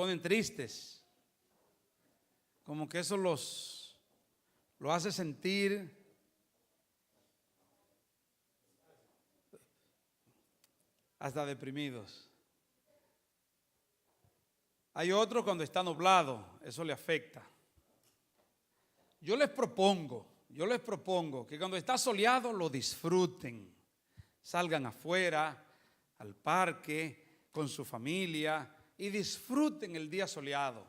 ponen tristes. Como que eso lo hace sentir hasta deprimidos. Hay otros cuando está nublado, eso le afecta. Yo les propongo que cuando está soleado lo disfruten. Salgan afuera, al parque, con su familia y disfruten el día soleado.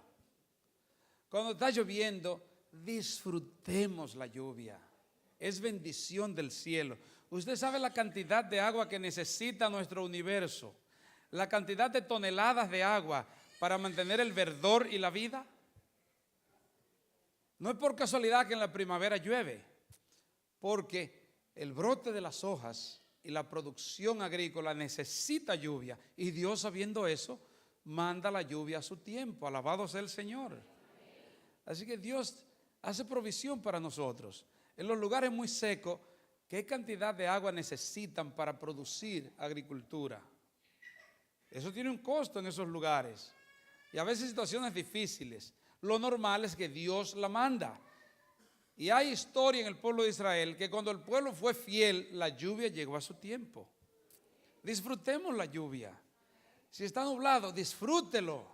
Cuando está lloviendo, disfrutemos la lluvia. Es bendición del cielo. Usted sabe la cantidad de agua que necesita nuestro universo, la cantidad de toneladas de agua para mantener el verdor y la vida. No es por casualidad que en la primavera llueve, porque el brote de las hojas y la producción agrícola necesita lluvia, y Dios, sabiendo eso, manda la lluvia a su tiempo. Alabado sea el Señor. Así que Dios hace provisión para nosotros. En los lugares muy secos, ¿qué cantidad de agua necesitan para producir agricultura? Eso tiene un costo en esos lugares, y a veces situaciones difíciles. Lo normal es que Dios la manda. Y hay historia en el pueblo de Israel que cuando el pueblo fue fiel, la lluvia llegó a su tiempo. Disfrutemos la lluvia. Si está nublado, disfrútelo.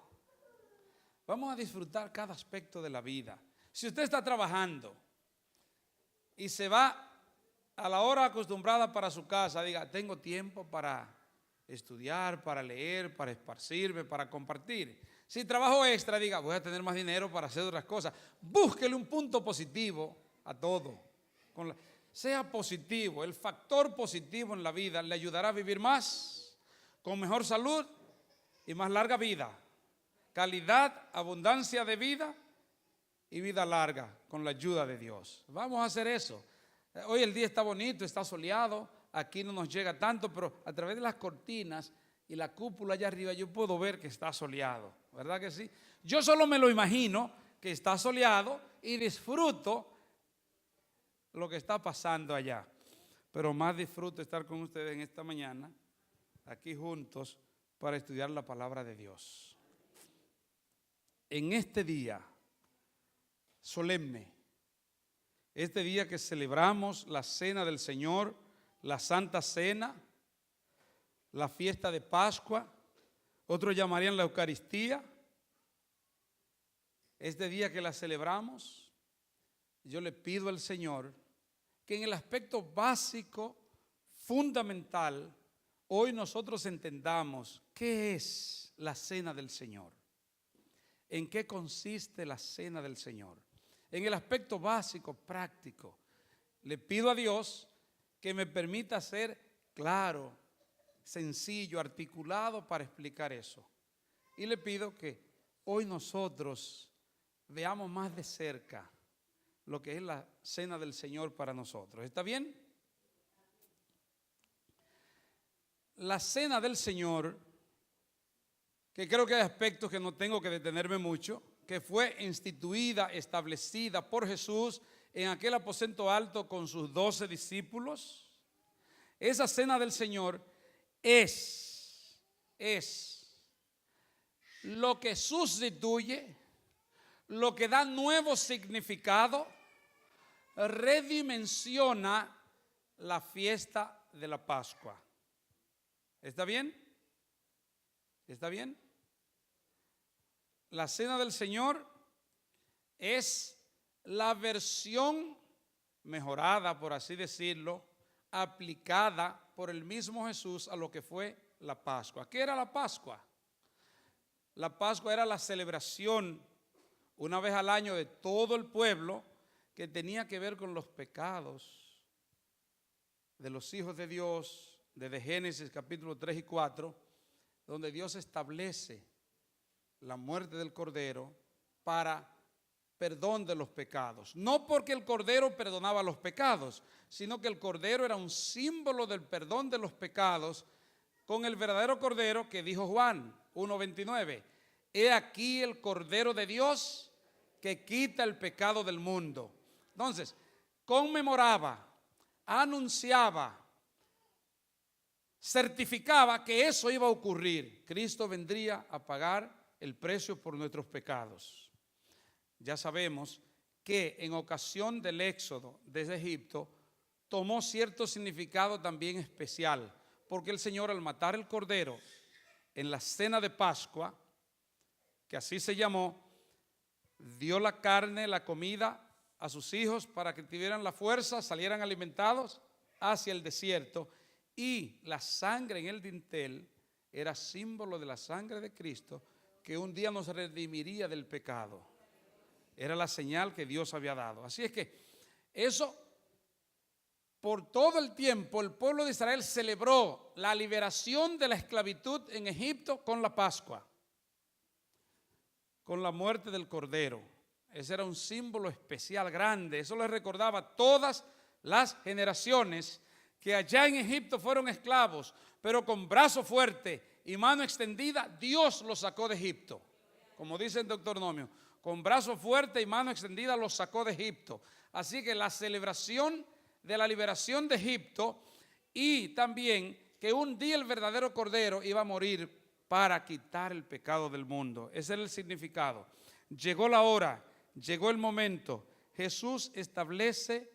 Vamos a disfrutar cada aspecto de la vida. Si usted está trabajando y se va a la hora acostumbrada para su casa, diga, tengo tiempo para estudiar, para leer, para esparcirme, para compartir. Si trabajo extra, diga, voy a tener más dinero para hacer otras cosas. Búsquele un punto positivo a todo. Sea positivo. El factor positivo en la vida le ayudará a vivir más, con mejor salud y más larga vida. Calidad, abundancia de vida y vida larga con la ayuda de Dios. Vamos a hacer eso. Hoy el día está bonito, está soleado. Aquí no nos llega tanto, pero a través de las cortinas y la cúpula allá arriba yo puedo ver que está soleado, ¿verdad que sí? Yo solo me lo imagino que está soleado y disfruto lo que está pasando allá, pero más disfruto estar con ustedes en esta mañana, aquí juntos, para estudiar la palabra de Dios. En este día solemne, este día que celebramos la cena del Señor, la Santa Cena, la fiesta de Pascua, otros llamarían la Eucaristía. Este día que la celebramos, yo le pido al Señor que en el aspecto básico, fundamental, hoy nosotros entendamos qué es la cena del Señor. ¿En qué consiste la cena del Señor? En el aspecto básico, práctico, le pido a Dios que me permita ser claro, sencillo, articulado para explicar eso. Y le pido que hoy nosotros veamos más de cerca lo que es la cena del Señor para nosotros. ¿Está bien? La cena del Señor, que creo que hay aspectos que no tengo que detenerme mucho, que fue instituida, establecida por Jesús en aquel aposento alto con sus 12 discípulos. Esa cena del Señor es lo que sustituye, lo que da nuevo significado, redimensiona la fiesta de la Pascua. ¿Está bien? ¿Está bien? La cena del Señor es la versión mejorada, por así decirlo, aplicada por el mismo Jesús a lo que fue la Pascua. ¿Qué era la Pascua? La Pascua era la celebración una vez al año de todo el pueblo que tenía que ver con los pecados de los hijos de Dios, desde Génesis capítulo 3 y 4, donde Dios establece la muerte del Cordero para perdón de los pecados. No porque el Cordero perdonaba los pecados, sino que el Cordero era un símbolo del perdón de los pecados con el verdadero Cordero que dijo Juan 1:29. He aquí el Cordero de Dios que quita el pecado del mundo. Entonces, conmemoraba, anunciaba, certificaba que eso iba a ocurrir. Cristo vendría a pagar el precio por nuestros pecados. Ya sabemos que en ocasión del éxodo desde Egipto tomó cierto significado también especial, porque el Señor, al matar el cordero en la cena de Pascua, que así se llamó, dio la carne, la comida a sus hijos para que tuvieran la fuerza, salieran alimentados hacia el desierto, y la sangre en el dintel era símbolo de la sangre de Cristo, que un día nos redimiría del pecado. Era la señal que Dios había dado. Así es que eso, por todo el tiempo, el pueblo de Israel celebró la liberación de la esclavitud en Egipto con la Pascua, con la muerte del cordero. Ese era un símbolo especial, grande. Eso les recordaba a todas las generaciones que allá en Egipto fueron esclavos, pero con brazo fuerte y mano extendida, Dios los sacó de Egipto. Como dice el Deuteronomio, con brazo fuerte y mano extendida los sacó de Egipto. Así que la celebración de la liberación de Egipto, y también que un día el verdadero cordero iba a morir para quitar el pecado del mundo. Ese era el significado. Llegó la hora, llegó el momento. Jesús establece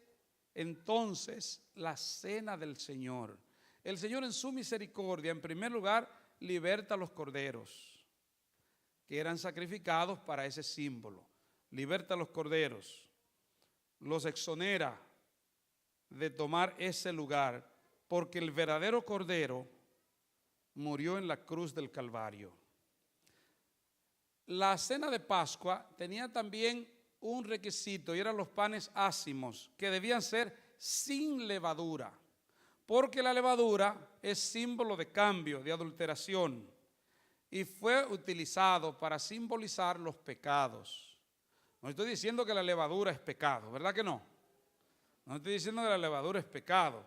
entonces la cena del Señor. El Señor, en su misericordia, en primer lugar, liberta a los corderos que eran sacrificados para ese símbolo. Liberta a los corderos, los exonera de tomar ese lugar, porque el verdadero cordero murió en la cruz del Calvario. La cena de Pascua tenía también un requisito, y eran los panes ácimos, que debían ser sin levadura, porque la levadura es símbolo de cambio, de adulteración, y fue utilizado para simbolizar los pecados. No estoy diciendo que la levadura es pecado, ¿verdad que no? No estoy diciendo que la levadura es pecado.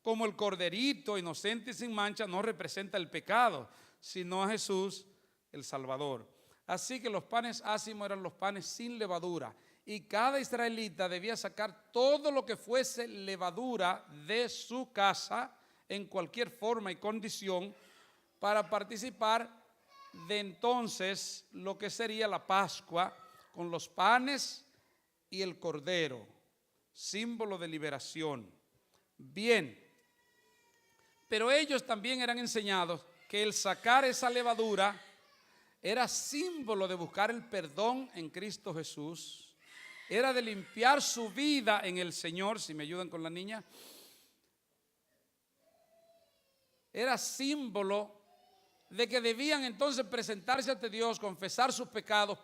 Como el corderito inocente y sin mancha no representa el pecado, sino a Jesús el Salvador. Así que los panes ácimos eran los panes sin levadura, y cada israelita debía sacar todo lo que fuese levadura de su casa en cualquier forma y condición para participar de entonces lo que sería la Pascua con los panes y el cordero, símbolo de liberación. Bien, pero ellos también eran enseñados que el sacar esa levadura era símbolo de buscar el perdón en Cristo Jesús, era de limpiar su vida en el Señor. Si me ayudan con la niña. Era símbolo de que debían entonces presentarse ante Dios, confesar sus pecados,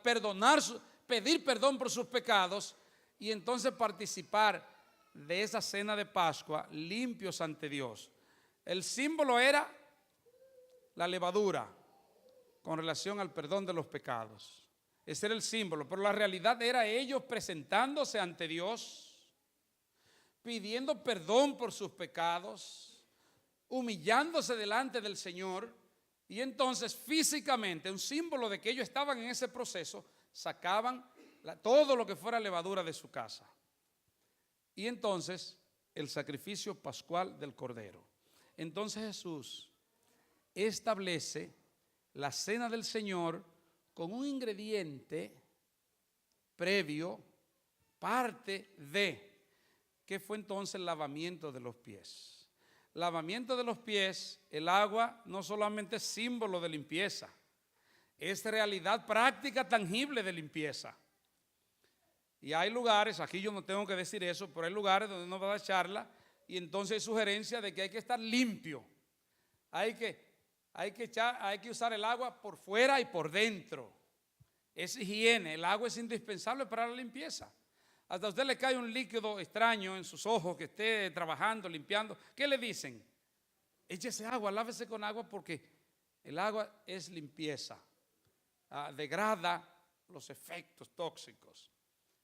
pedir perdón por sus pecados, y entonces participar de esa cena de Pascua limpios ante Dios. El símbolo era la levadura con relación al perdón de los pecados. Ese era el símbolo, pero la realidad era ellos presentándose ante Dios, pidiendo perdón por sus pecados, humillándose delante del Señor, y entonces físicamente, un símbolo de que ellos estaban en ese proceso, sacaban todo lo que fuera levadura de su casa. Y entonces el sacrificio pascual del cordero. Entonces Jesús establece la cena del Señor con un ingrediente previo, parte de, que fue entonces el lavamiento de los pies. Lavamiento de los pies, el agua no solamente es símbolo de limpieza, es realidad práctica, tangible de limpieza. Y hay lugares, aquí yo no tengo que decir eso, pero hay lugares donde uno va a dar charla y entonces hay sugerencia de que hay que estar limpio. Hay que usar el agua por fuera y por dentro. Es higiene, el agua es indispensable para la limpieza. Hasta a usted le cae un líquido extraño en sus ojos que esté trabajando, limpiando. ¿Qué le dicen? Échese agua, lávese con agua, porque el agua es limpieza. Degrada los efectos tóxicos.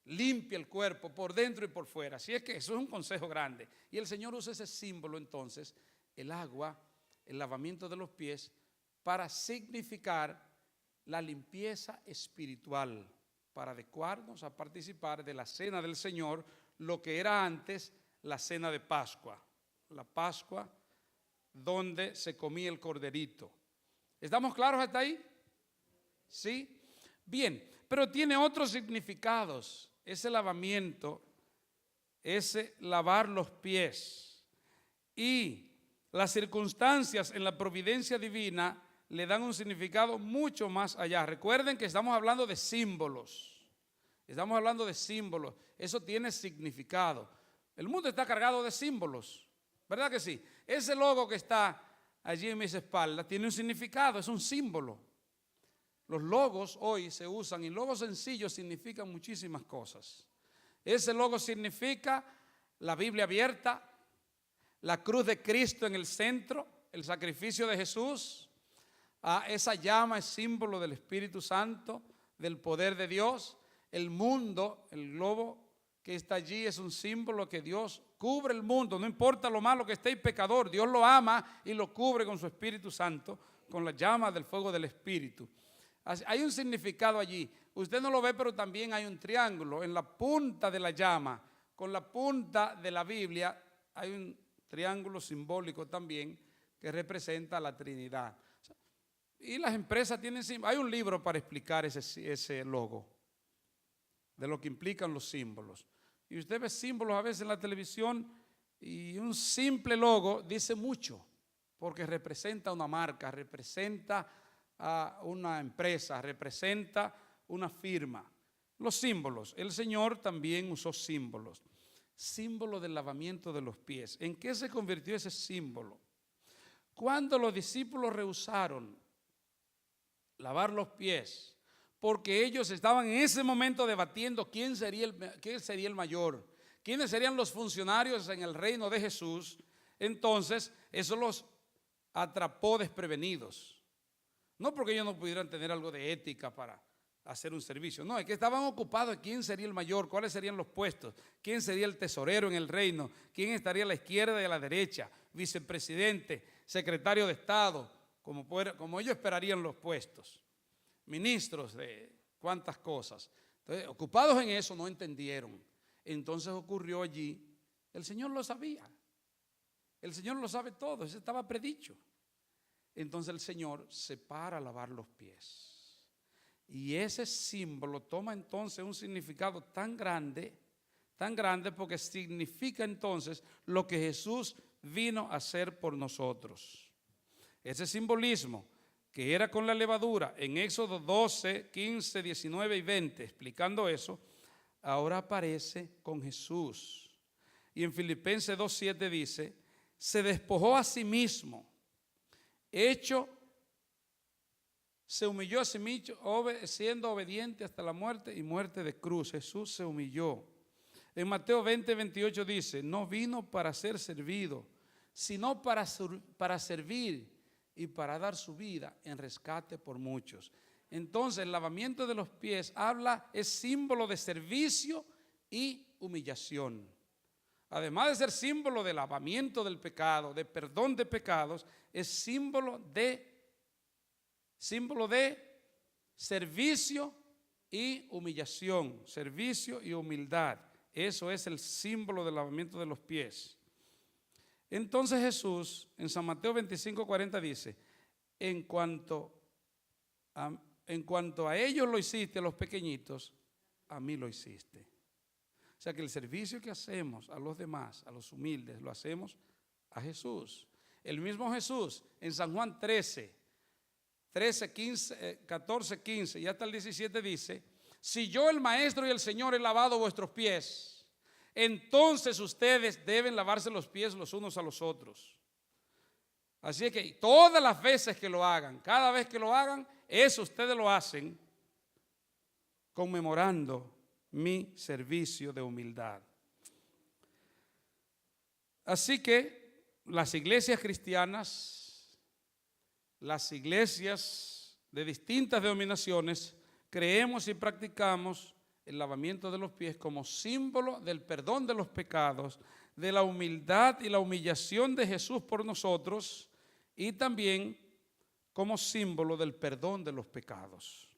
Limpia el cuerpo por dentro y por fuera. Así es que eso es un consejo grande. Y el Señor usa ese símbolo entonces, el agua, el lavamiento de los pies, para significar la limpieza espiritual, para adecuarnos a participar de la cena del Señor, lo que era antes la cena de Pascua. La Pascua donde se comía el corderito. ¿Estamos claros hasta ahí? ¿sí? Bien, pero tiene otros significados. Ese lavamiento, ese lavar los pies. Y las circunstancias en la providencia divina le dan un significado mucho más allá. Recuerden que estamos hablando de símbolos. Estamos hablando de símbolos. Eso tiene significado. El mundo está cargado de símbolos, ¿verdad que sí? Ese logo que está allí en mis espaldas tiene un significado, es un símbolo. Los logos hoy se usan y logos sencillos significan muchísimas cosas. Ese logo significa la Biblia abierta, la cruz de Cristo en el centro, el sacrificio de Jesús. Esa llama es símbolo del Espíritu Santo, del poder de Dios. El mundo, el globo que está allí es un símbolo que Dios cubre el mundo. No importa lo malo que esté y pecador, Dios lo ama y lo cubre con su Espíritu Santo, con la llama del fuego del Espíritu. Hay un significado allí. Usted no lo ve, pero también hay un triángulo en la punta de la llama. Con la punta de la Biblia hay un triángulo simbólico también que representa a la Trinidad. Y las empresas tienen, hay un libro para explicar ese logo, de lo que implican los símbolos. Y usted ve símbolos a veces en la televisión y un simple logo dice mucho, porque representa una marca, representa a una empresa, representa una firma. Los símbolos, el Señor también usó símbolos. Símbolo del lavamiento de los pies. ¿En qué se convirtió ese símbolo? Cuando los discípulos rehusaron lavar los pies, porque ellos estaban en ese momento debatiendo quién sería el mayor, quiénes serían los funcionarios en el reino de Jesús. Entonces eso los atrapó desprevenidos. No porque ellos no pudieran tener algo de ética para hacer un servicio, no, es que estaban ocupados de quién sería el mayor, cuáles serían los puestos, quién sería el tesorero en el reino, quién estaría a la izquierda y a la derecha, vicepresidente, secretario de Estado, como ellos esperarían los puestos, ministros de cuántas cosas. Entonces, ocupados en eso, no entendieron. Entonces ocurrió allí, el Señor lo sabía, el Señor lo sabe todo, eso estaba predicho. Entonces el Señor se para a lavar los pies. Y ese símbolo toma entonces un significado tan grande porque significa entonces lo que Jesús vino a hacer por nosotros. Ese simbolismo que era con la levadura en Éxodo 12, 15, 19 y 20, explicando eso, ahora aparece con Jesús. Y en Filipenses 2:7 dice, se despojó a sí mismo, se humilló a sí mismo, siendo obediente hasta la muerte y muerte de cruz. Jesús se humilló. En Mateo 20, 28 dice, no vino para ser servido, sino para servir y para dar su vida en rescate por muchos. Entonces el lavamiento de los pies es símbolo de servicio y humillación. Además de ser símbolo de lavamiento del pecado, de perdón de pecados, es símbolo de servicio y humillación, servicio y humildad. Eso es el símbolo del lavamiento de los pies. Entonces Jesús en San Mateo 25:40 dice, en cuanto a ellos lo hiciste, a los pequeñitos, a mí lo hiciste. O sea que el servicio que hacemos a los demás, a los humildes, lo hacemos a Jesús. El mismo Jesús en San Juan 14, 15 y hasta el 17 dice, si yo el Maestro y el Señor he lavado vuestros pies, entonces ustedes deben lavarse los pies los unos a los otros. Así es que todas las veces que lo hagan, cada vez que lo hagan, eso ustedes lo hacen conmemorando mi servicio de humildad. Así que las iglesias cristianas, las iglesias de distintas denominaciones, creemos y practicamos el lavamiento de los pies como símbolo del perdón de los pecados, de la humildad y la humillación de Jesús por nosotros y también como símbolo del perdón de los pecados.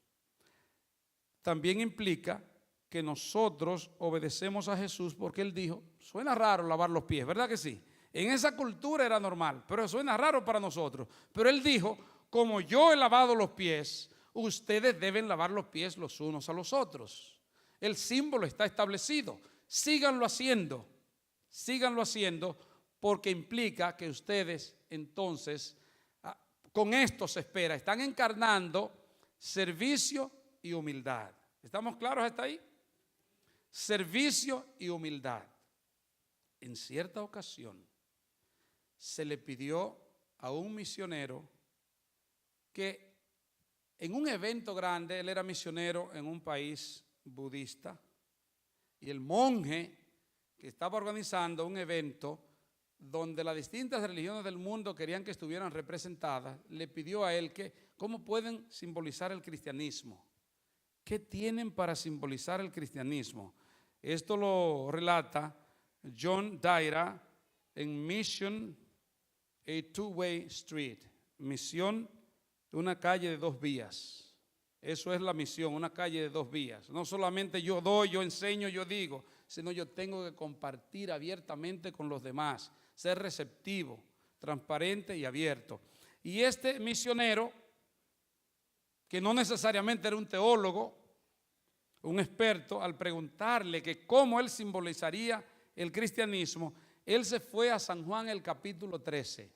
También implica que nosotros obedecemos a Jesús porque Él dijo, suena raro lavar los pies, ¿verdad que sí? En esa cultura era normal, pero suena raro para nosotros. Pero Él dijo, como yo he lavado los pies, ustedes deben lavar los pies los unos a los otros. El símbolo está establecido. Síganlo haciendo porque implica que ustedes entonces, con esto se espera, están encarnando servicio y humildad. ¿Estamos claros hasta ahí? Servicio y humildad. En cierta ocasión se le pidió a un misionero que en un evento grande, él era misionero en un país budista, y el monje que estaba organizando un evento donde las distintas religiones del mundo querían que estuvieran representadas, le pidió a él que cómo pueden simbolizar el cristianismo. ¿Qué tienen para simbolizar el cristianismo? Esto lo relata John Dyer en Mission, a Two-Way Street. Misión, una calle de dos vías. Eso es la misión, una calle de dos vías. No solamente yo doy, yo enseño, yo digo, sino yo tengo que compartir abiertamente con los demás, ser receptivo, transparente y abierto. Y este misionero, que no necesariamente era un teólogo, un experto, al preguntarle que cómo él simbolizaría el cristianismo, él se fue a San Juan el capítulo 13.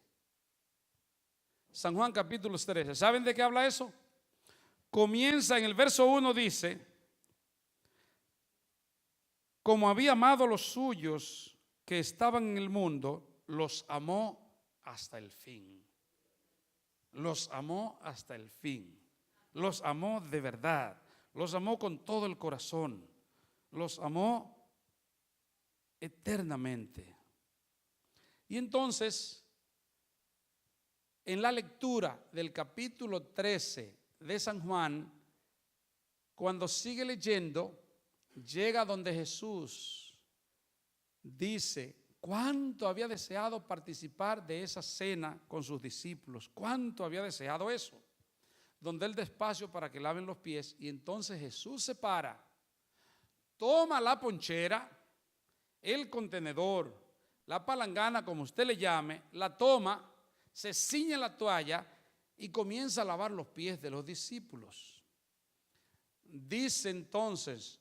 San Juan capítulo 13. ¿Saben de qué habla eso? Comienza en el verso 1, dice: como había amado a los suyos que estaban en el mundo, los amó hasta el fin. Los amó hasta el fin. Los amó de verdad. Los amó con todo el corazón. Los amó eternamente. Y entonces, en la lectura del capítulo 13 de San Juan, cuando sigue leyendo, llega donde Jesús dice cuánto había deseado participar de esa cena con sus discípulos, cuánto había deseado eso, donde él despacio para que laven los pies. Y entonces Jesús se para, toma la ponchera, el contenedor, la palangana, como usted le llame, la toma, se ciñe la toalla y comienza a lavar los pies de los discípulos. Dice entonces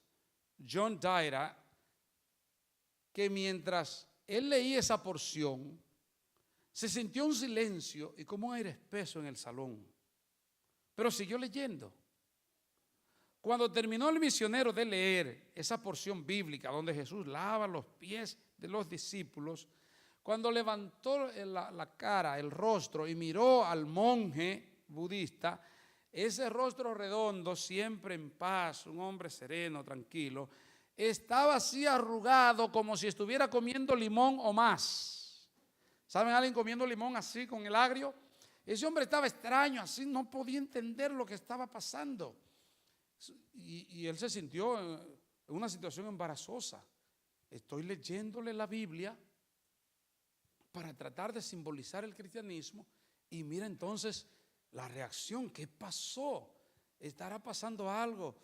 John Dyer que mientras él leía esa porción, se sintió un silencio y como un aire espeso en el salón, pero siguió leyendo. Cuando terminó el misionero de leer esa porción bíblica donde Jesús lava los pies de los discípulos, cuando levantó la cara, el rostro, y miró al monje budista, ese rostro redondo, siempre en paz, un hombre sereno, tranquilo, estaba así arrugado como si estuviera comiendo limón o más. ¿Saben alguien comiendo limón así con el agrio? Ese hombre estaba extraño, así no podía entender lo que estaba pasando. Y él se sintió en una situación embarazosa. Estoy leyéndole la Biblia para tratar de simbolizar el cristianismo y mira entonces la reacción. ¿Qué pasó? ¿Estará pasando algo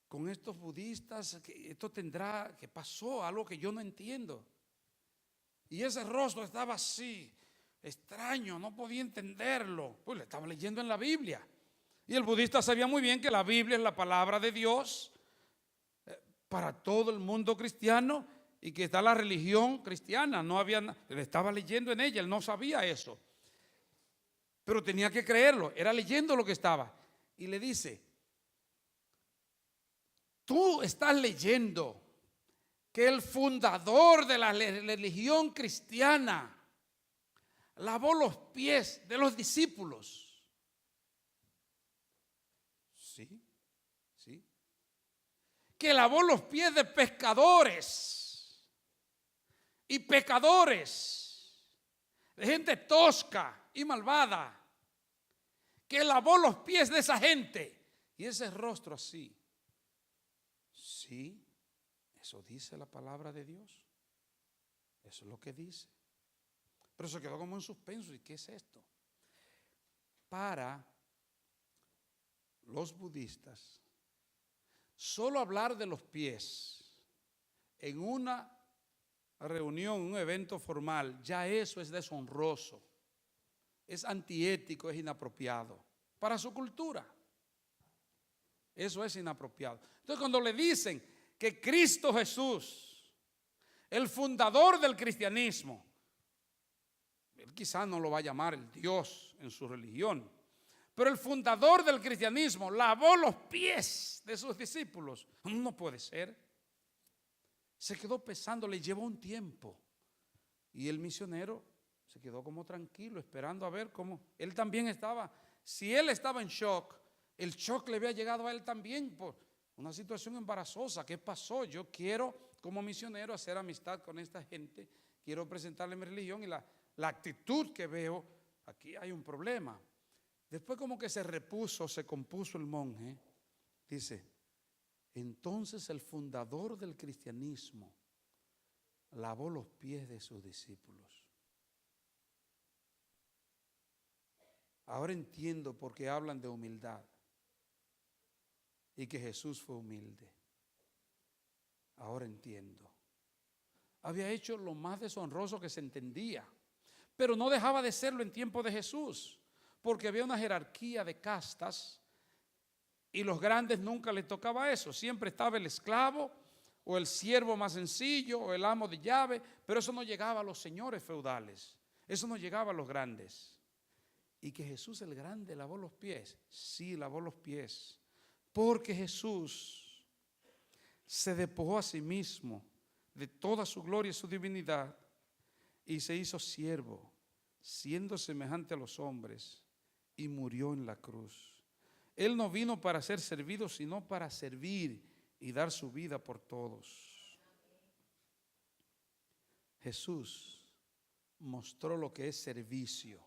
con estos budistas? ¿Esto tendrá? ¿Qué pasó? Algo que yo no entiendo. Y ese rostro estaba así, extraño, no podía entenderlo. Pues le estaba leyendo en la Biblia. Y el budista sabía muy bien que la Biblia es la palabra de Dios para todo el mundo cristiano y que está la religión cristiana. No había, él estaba leyendo en ella, él no sabía eso. Pero tenía que creerlo, era leyendo lo que estaba. Y le dice: tú estás leyendo que el fundador de la religión cristiana lavó los pies de los discípulos. Sí, sí. Que lavó los pies de pescadores y pecadores, de gente tosca y malvada, que lavó los pies de esa gente. Y ese rostro así. Sí, eso dice la palabra de Dios. Eso es lo que dice. Pero se quedó como en suspenso. ¿Y qué es esto? Para los budistas, solo hablar de los pies en una reunión, un evento formal, ya eso es deshonroso, es antiético, es inapropiado. para su cultura. Eso es inapropiado. Entonces, cuando le dicen que Cristo Jesús, el fundador del cristianismo, él quizás no lo va a llamar el Dios en su religión, pero el fundador del cristianismo lavó los pies de sus discípulos. No puede ser. Se quedó pensando, le llevó un tiempo. Y el misionero se quedó como tranquilo, esperando a ver cómo. Él también estaba, si él estaba en shock, el shock le había llegado a él también por una situación embarazosa. ¿Qué pasó? Yo quiero, como misionero, hacer amistad con esta gente. Quiero presentarle mi religión y la actitud que veo, aquí hay un problema. Después como que se repuso, se compuso el monje. Dice, entonces el fundador del cristianismo lavó los pies de sus discípulos. Ahora entiendo por qué hablan de humildad y que Jesús fue humilde. Ahora entiendo. Había hecho lo más deshonroso que se entendía, pero no dejaba de serlo en tiempo de Jesús, porque había una jerarquía de castas y los grandes nunca les tocaba eso. Siempre estaba el esclavo o el siervo más sencillo o el amo de llave, pero eso no llegaba a los señores feudales, eso no llegaba a los grandes. Y que Jesús el grande lavó los pies, sí, lavó los pies, porque Jesús se despojó a sí mismo de toda su gloria y su divinidad y se hizo siervo, siendo semejante a los hombres, y murió en la cruz. Él no vino para ser servido, sino para servir y dar su vida por todos. Jesús mostró lo que es servicio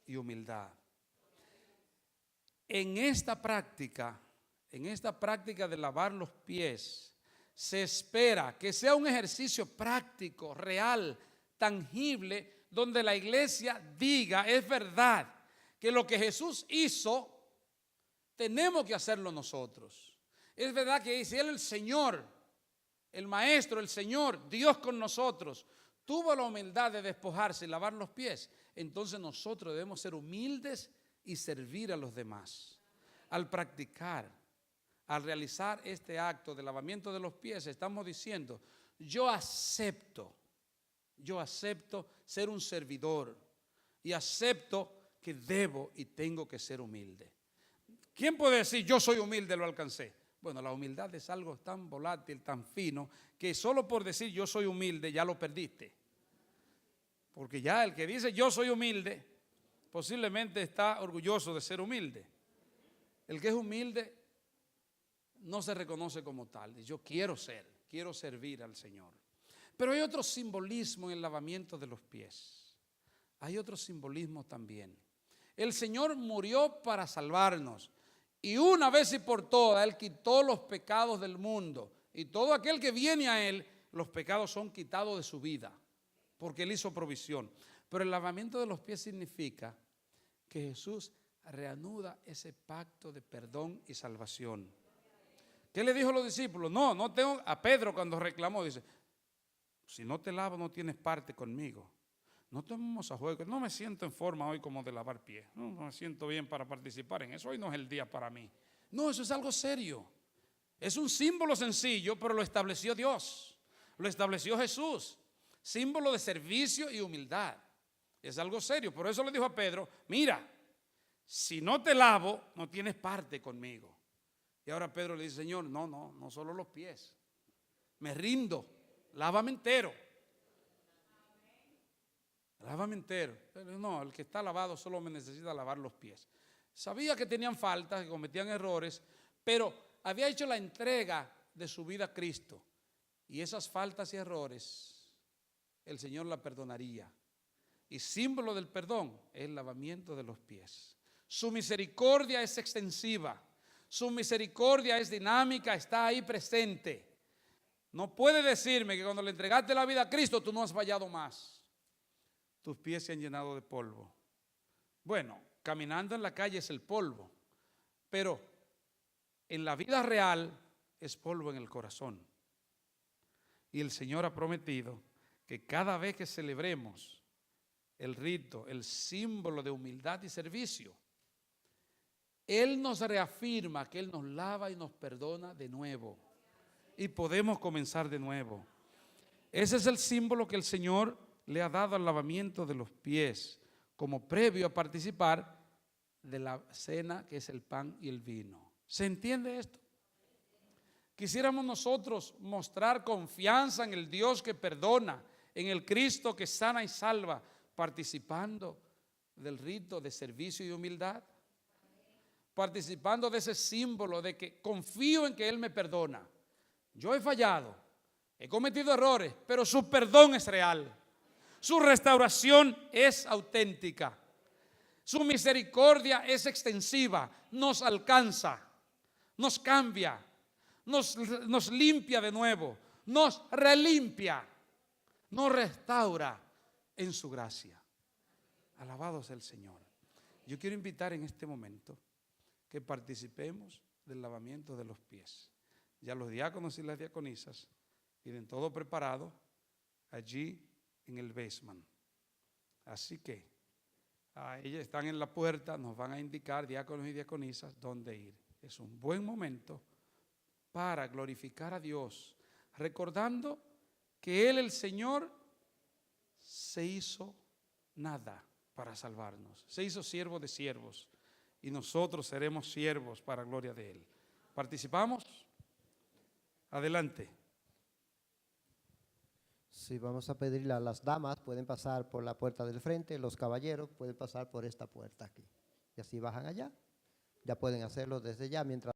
y humildad. En esta práctica de lavar los pies, se espera que sea un ejercicio práctico, real, tangible, donde la iglesia diga, es verdad, que lo que Jesús hizo, tenemos que hacerlo nosotros. Es verdad que si Él, el Señor, el Maestro, el Señor, Dios con nosotros, tuvo la humildad de despojarse y lavar los pies, entonces nosotros debemos ser humildes y servir a los demás. Al practicar, al realizar este acto de lavamiento de los pies, estamos diciendo, yo acepto ser un servidor y acepto que debo y tengo que ser humilde. ¿Quién puede decir yo soy humilde, lo alcancé? Bueno, la humildad es algo tan volátil, tan fino, que solo por decir yo soy humilde ya lo perdiste. Porque ya el que dice yo soy humilde, posiblemente está orgulloso de ser humilde. El que es humilde no se reconoce como tal. Yo quiero servir al Señor. Pero hay otro simbolismo en el lavamiento de los pies. Hay otro simbolismo también. El Señor murió para salvarnos. Y una vez y por todas, Él quitó los pecados del mundo. Y todo aquel que viene a Él, los pecados son quitados de su vida, porque Él hizo provisión. Pero el lavamiento de los pies significa que Jesús reanuda ese pacto de perdón y salvación. ¿Qué le dijo a los discípulos? No tengo. A Pedro cuando reclamó, dice, si no te lavo no tienes parte conmigo. No tomemos a juego. No me siento en forma hoy como de lavar pies. No me siento bien para participar en eso. Hoy no es el día para mí. No, eso es algo serio. Es un símbolo sencillo, pero lo estableció Dios. Lo estableció Jesús. Símbolo de servicio y humildad. Es algo serio. Por eso le dijo a Pedro, mira, si no te lavo, no tienes parte conmigo. Y ahora Pedro le dice, Señor, no solo los pies. Me rindo, lávame entero. Lávame entero. No, el que está lavado solo me necesita lavar los pies. Sabía que tenían faltas, que cometían errores, pero había hecho la entrega de su vida a Cristo. Y esas faltas y errores, el Señor la perdonaría. Y símbolo del perdón es el lavamiento de los pies. Su misericordia es extensiva. Su misericordia es dinámica, está ahí presente. No puede decirme que cuando le entregaste la vida a Cristo tú no has fallado más. Tus pies se han llenado de polvo. Bueno, caminando en la calle es el polvo, pero en la vida real es polvo en el corazón. Y el Señor ha prometido que cada vez que celebremos el rito, el símbolo de humildad y servicio, Él nos reafirma que Él nos lava y nos perdona de nuevo. Y podemos comenzar de nuevo. Ese es el símbolo que el Señor le ha dado al lavamiento de los pies, como previo a participar de la cena, que es el pan y el vino. ¿Se entiende esto? Quisiéramos nosotros mostrar confianza en el Dios que perdona, en el Cristo que sana y salva, participando del rito de servicio y humildad, participando de ese símbolo de que confío en que Él me perdona. Yo he fallado, he cometido errores, pero su perdón es real, su restauración es auténtica, su misericordia es extensiva, nos alcanza, nos cambia, nos limpia de nuevo, nos relimpia, nos restaura en su gracia. Alabado sea el Señor. Yo quiero invitar en este momento que participemos del lavamiento de los pies. Ya los diáconos y las diaconisas tienen todo preparado allí en el basement. Así que ellas están en la puerta, nos van a indicar, diáconos y diaconisas, dónde ir. Es un buen momento para glorificar a Dios, recordando que Él, el Señor, se hizo nada para salvarnos, se hizo siervo de siervos y nosotros seremos siervos para gloria de Él. ¿Participamos? Adelante. Sí, vamos a pedirle a las damas, pueden pasar por la puerta del frente, los caballeros pueden pasar por esta puerta aquí. Y así bajan allá, ya pueden hacerlo desde ya mientras